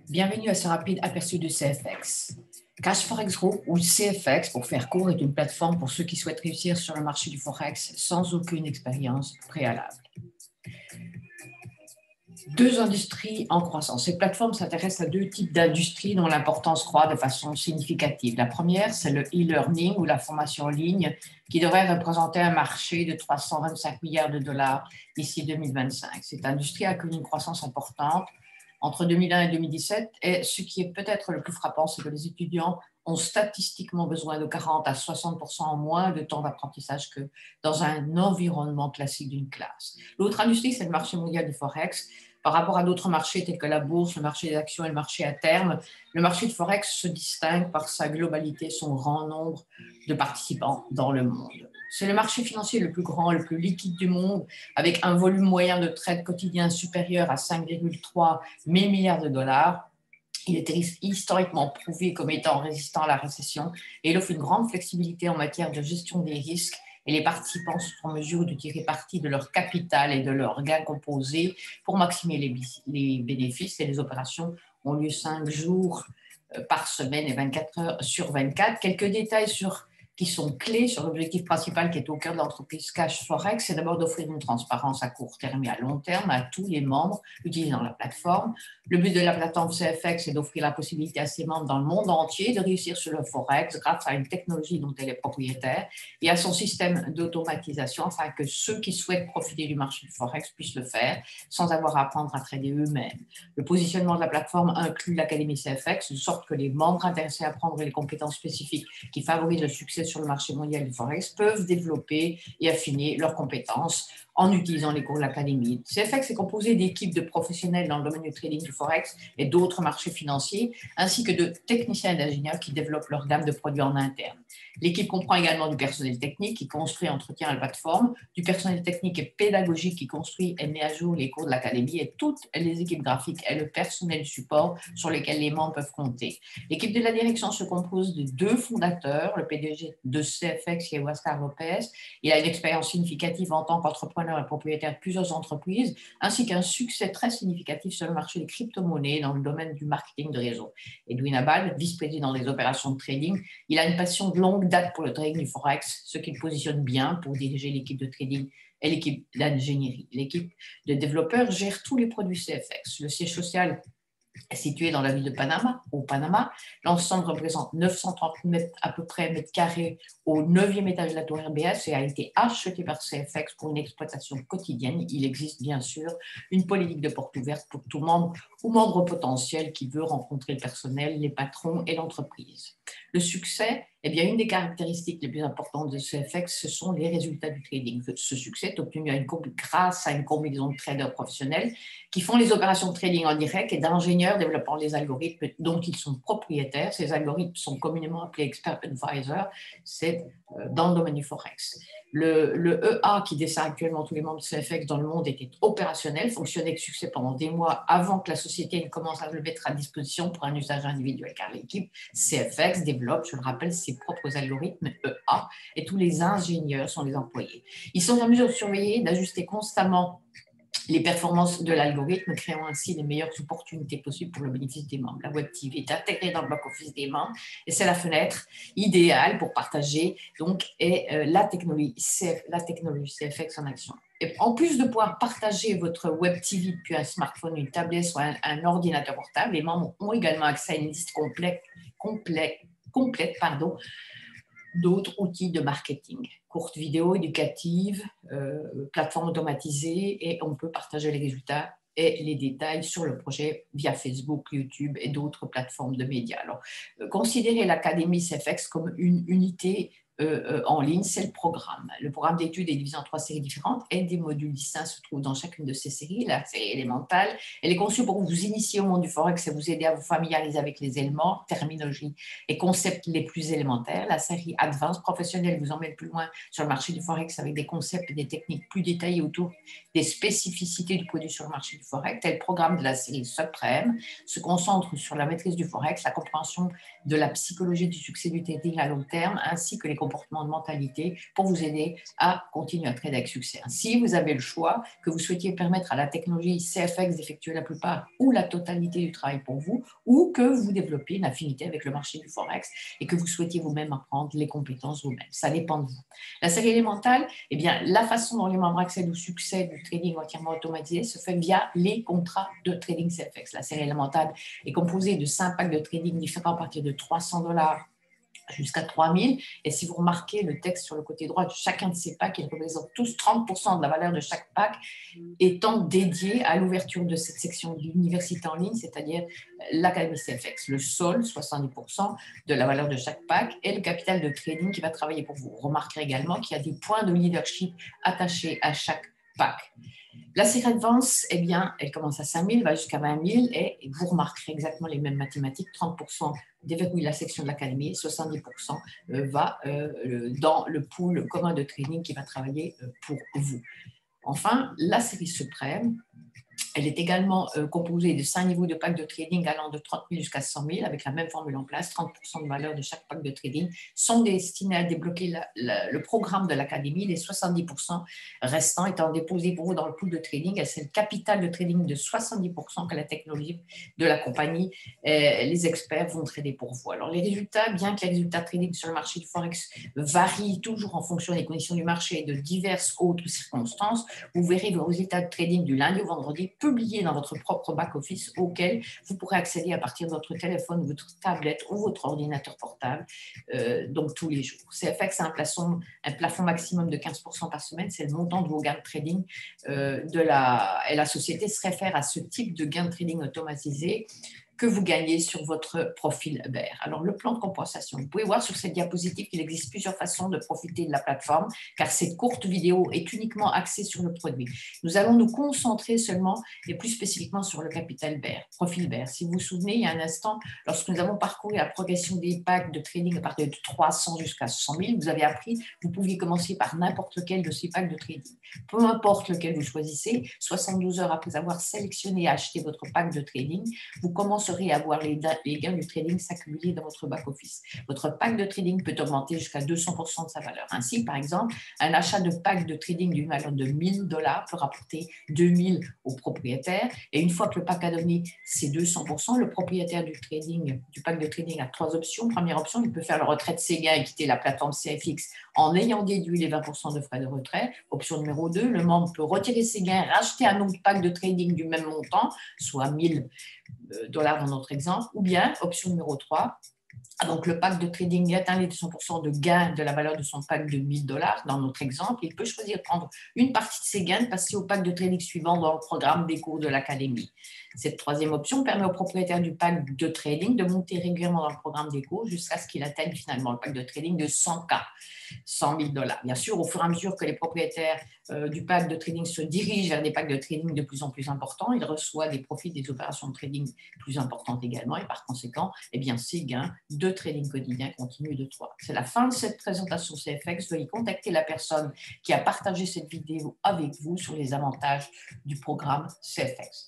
Bienvenue à ce rapide aperçu du CFX. Cash Forex Group, ou CFX pour faire court, est une plateforme pour ceux qui souhaitent réussir sur le marché du Forex sans aucune expérience préalable. Deux industries en croissance. Cette plateforme s'intéresse à deux types d'industries dont l'importance croît de façon significative. La première, c'est le e-learning ou la formation en ligne qui devrait représenter un marché de 325 milliards de dollars d'ici 2025. Cette industrie a connu une croissance importante entre 2001 et 2017 et ce qui est peut-être le plus frappant, c'est que les étudiants ont statistiquement besoin de 40 à 60% en moins de temps d'apprentissage que dans un environnement classique d'une classe. L'autre industrie, c'est le marché mondial du Forex. Par rapport à d'autres marchés tels que la bourse, le marché des actions et le marché à terme, le marché du Forex se distingue par sa globalité, son grand nombre de participants dans le monde. C'est le marché financier le plus grand, le plus liquide du monde, avec un volume moyen de trade quotidien supérieur à 5,3 milliards de dollars. Il est historiquement prouvé comme étant résistant à la récession et il offre une grande flexibilité en matière de gestion des risques et les participants sont en mesure de tirer parti de leur capital et de leurs gains composés pour maximiser les bénéfices et les opérations ont lieu 5 jours par semaine et 24 heures sur 24. Quelques détails qui sont clés sur l'objectif principal qui est au cœur de l'entreprise Cash Forex, c'est d'abord d'offrir une transparence à court terme et à long terme à tous les membres utilisant la plateforme. Le but de la plateforme CFX est d'offrir la possibilité à ses membres dans le monde entier de réussir sur le Forex grâce à une technologie dont elle est propriétaire et à son système d'automatisation afin que ceux qui souhaitent profiter du marché du Forex puissent le faire sans avoir à apprendre à trader eux-mêmes. Le positionnement de la plateforme inclut l'Académie CFX, de sorte que les membres intéressés à apprendre les compétences spécifiques qui favorisent le succès sur le marché mondial du Forex peuvent développer et affiner leurs compétences en utilisant les cours de l'Académie. CFX est composé d'équipes de professionnels dans le domaine du trading du Forex et d'autres marchés financiers, ainsi que de techniciens et d'ingénieurs qui développent leur gamme de produits en interne. L'équipe comprend également du personnel technique qui construit et entretient la plateforme, du personnel technique et pédagogique qui construit et met à jour les cours de l'Académie et toutes les équipes graphiques et le personnel support sur lesquels les membres peuvent compter. L'équipe de la direction se compose de deux fondateurs, le PDG de CFX qui est Oscar Lopez. Il a une expérience significative en tant qu'entrepreneur et propriétaire de plusieurs entreprises, ainsi qu'un succès très significatif sur le marché des crypto-monnaies dans le domaine du marketing de réseau. Edwin Abad, vice-président des opérations de trading, il a une passion de longue date pour le trading du Forex, ce qui le positionne bien pour diriger l'équipe de trading et l'équipe d'ingénierie. L'équipe de développeurs gère tous les produits CFX. Le siège social est situé dans la ville de Panama, au Panama. L'ensemble représente 930 à peu près mètres carrés au 9e étage de la tour RBS et a été acheté par CFX pour une exploitation quotidienne. Il existe bien sûr une politique de porte ouverte pour tout membre ou membre potentiel qui veut rencontrer le personnel, les patrons et l'entreprise. Le succès, eh bien, une des caractéristiques les plus importantes de CFX, ce sont les résultats du trading. Ce succès est obtenu grâce à une combinaison de traders professionnels qui font les opérations de trading en direct et d'ingénieurs développant les algorithmes dont ils sont propriétaires. Ces algorithmes sont communément appelés expert advisor, c'est dans le domaine du Forex. Le EA qui dessert actuellement tous les membres de CFX dans le monde était opérationnel, fonctionnait avec succès pendant des mois avant que la société ne commence à le mettre à disposition pour un usage individuel, car l'équipe CFX développe, je le rappelle, ses propres algorithmes EA et tous les ingénieurs sont les employés. Ils sont en mesure de surveiller, d'ajuster constamment les performances de l'algorithme, créant ainsi les meilleures opportunités possibles pour le bénéfice des membres. La Web TV est intégrée dans le back-office des membres et c'est la fenêtre idéale pour partager donc, la technologie CFX en action. Et en plus de pouvoir partager votre Web TV depuis un smartphone, une tablette ou un ordinateur portable, les membres ont également accès à une liste complète d'autres outils de marketing, courtes vidéos éducatives, plateformes automatisées, et on peut partager les résultats et les détails sur le projet via Facebook, YouTube et d'autres plateformes de médias. Alors, considérez l'Académie CFX comme une unité en ligne, c'est le programme. Le programme d'études est divisé en 3 séries différentes et des modules distincts se trouvent dans chacune de ces séries. La série élémentale, elle est conçue pour vous initier au monde du Forex et vous aider à vous familiariser avec les éléments, terminologie et concepts les plus élémentaires. La série Advanced professionnelle vous emmène plus loin sur le marché du Forex avec des concepts et des techniques plus détaillées autour des spécificités du produit sur le marché du Forex. Et le programme de la série Suprême se concentre sur la maîtrise du Forex, la compréhension de la psychologie du succès du trading à long terme, ainsi que les compétences comportements, de mentalité pour vous aider à continuer à trader avec succès. Si vous avez le choix, que vous souhaitiez permettre à la technologie CFX d'effectuer la plupart ou la totalité du travail pour vous, ou que vous développiez une affinité avec le marché du Forex et que vous souhaitiez vous-même apprendre les compétences vous-même. Ça dépend de vous. La série élémentale, eh bien, la façon dont les membres accèdent au succès du trading entièrement automatisé se fait via les contrats de trading CFX. La série élémentale est composée de 5 packs de trading différents à partir de $300 jusqu'à 3000. Et si vous remarquez le texte sur le côté droit de chacun de ces packs, ils représentent tous 30% de la valeur de chaque pack étant dédié à l'ouverture de cette section de l'université en ligne, c'est-à-dire l'Académie CFX. Le sol, 70% de la valeur de chaque pack, et le capital de trading qui va travailler pour vous. Vous remarquerez également qu'il y a des points de leadership attachés à chaque pack. La série Advance, eh bien, elle commence à 5000, va jusqu'à 20 000 et vous remarquerez exactement les mêmes mathématiques. 30% déverrouille la section de l'académie, 70% va dans le pool commun de trading qui va travailler pour vous. Enfin, la série Suprême, elle est également composée de 5 niveaux de packs de trading allant de 30 000 jusqu'à 100 000 avec la même formule en place. 30% de valeur de chaque pack de trading sont destinés à débloquer le programme de l'académie, les 70% restants étant déposés pour vous dans le pool de trading. Et c'est le capital de trading de 70% que la technologie de la compagnie, les experts vont trader pour vous. Alors les résultats, bien que les résultats de trading sur le marché du Forex varient toujours en fonction des conditions du marché et de diverses autres circonstances, vous verrez vos résultats de trading du lundi au vendredi publiés dans votre propre back-office auquel vous pourrez accéder à partir de votre téléphone, votre tablette ou votre ordinateur portable, donc tous les jours. CFX a un plafond maximum de 15% par semaine, c'est le montant de vos gains de trading et la société se réfère à ce type de gains de trading automatisé que vous gagnez sur votre profil Bear. Alors, le plan de compensation. Vous pouvez voir sur cette diapositive qu'il existe plusieurs façons de profiter de la plateforme, car cette courte vidéo est uniquement axée sur le produit. Nous allons nous concentrer seulement et plus spécifiquement sur le capital Bear, profil Bear. Si vous vous souvenez, il y a un instant, lorsque nous avons parcouru la progression des packs de trading à partir de 300 jusqu'à 100 000, vous avez appris, vous pouviez commencer par n'importe lequel de ces packs de trading. Peu importe lequel vous choisissez, 72 heures après avoir sélectionné et acheté votre pack de trading, vous commencerez à voir les gains du trading s'accumuler dans votre back-office. Votre pack de trading peut augmenter jusqu'à 200% de sa valeur. Ainsi, par exemple, un achat de pack de trading d'une valeur de $1000 peut rapporter 2000 au propriétaire. Et une fois que le pack a donné ses 200%, le propriétaire du pack de trading a 3 options. Première option, il peut faire le retrait de ses gains et quitter la plateforme CFX en ayant déduit les 20% de frais de retrait. Option numéro 2, le membre peut retirer ses gains, racheter un autre pack de trading du même montant, soit $1000 dans notre exemple, ou bien, option numéro 3, donc le pack de trading atteint les 200% de gain de la valeur de son pack de $1000 dans notre exemple. Il peut choisir de prendre une partie de ses gains, de passer au pack de trading suivant dans le programme des cours de l'académie. Cette troisième option permet au propriétaire du pack de trading de monter régulièrement dans le programme des cours jusqu'à ce qu'il atteigne finalement le pack de trading de 100K, $100 000. Bien sûr, au fur et à mesure que les propriétaires du pack de trading se dirigent vers des packs de trading de plus en plus importants, il reçoit des profits des opérations de trading plus importantes également et par conséquent, eh bien, ses gains de trading quotidien continuent de croître. C'est la fin de cette présentation CFX. Veuillez contacter la personne qui a partagé cette vidéo avec vous sur les avantages du programme CFX.